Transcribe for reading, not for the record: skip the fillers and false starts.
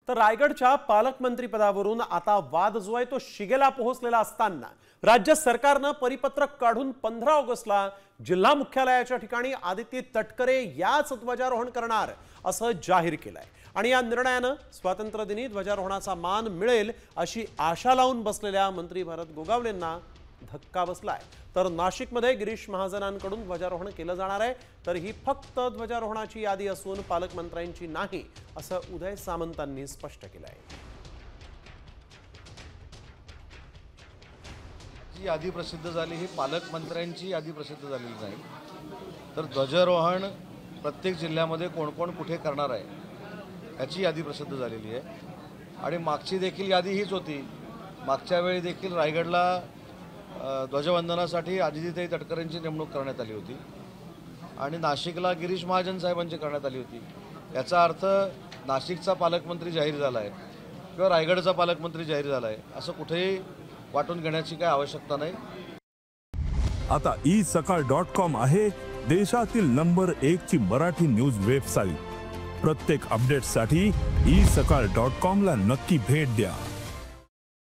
तर रायगडच्या पालकमंत्रीपदावरून आता वाद जो आहे तो शिगेला पोहोचलेला असताना राज्य सरकारने परिपत्रक काढून 15 ऑगस्टला जिल्हा मुख्यालयाच्या ठिकाणी आदिती तटकरे याच ध्वजारोहण करणार असं जाहीर केलंय। आणि या निर्णयाने स्वातंत्र्य दिनी ध्वजारोहणाचा मान मिळेल अशी आशा लावून बसलेल्या मंत्री भरत गोगावलेंना धक्का बसलाय। तर नाशिकमध्ये गिरीश महाजनांकडून ध्वजारोहण केलं जाणार आहे, तर ही फक्त ध्वजारोहणाची यादी असून पालकमंत्र्यांची नाही असं उदय सामंतांनी स्पष्ट केलंय। जी यादी प्रसिद्ध झाली ही पालकमंत्र्यांची यादी प्रसिद्ध झालेली नाही, तर ध्वजारोहण प्रत्येक जिल्ह्यामध्ये कोण कोण कुठे करणार आहे याची यादी प्रसिद्ध झालेली आहे। आणि मागची देखील यादी हीच होती। मागच्या वेळी देखील रायगडला ध्वजवंदनासाठी आदितीताई तटकरेंची नेमणूक करण्यात आली होती आणि नाशिकला गिरीश महाजन साहेबांची करण्यात आली होती। याचा अर्थ नाशिकचा पालकमंत्री जाहीर झाला आहे किंवा रायगडचा पालकमंत्री जाहीर झाला आहे असं कुठेही वाटून घेण्याची काही आवश्यकता नाही। आता isakal.com आहे देशातील नंबर 1 ची मराठी न्यूज वेबसाईट। प्रत्येक अपडेटसाठी isakal.com ला नक्की भेट द्या।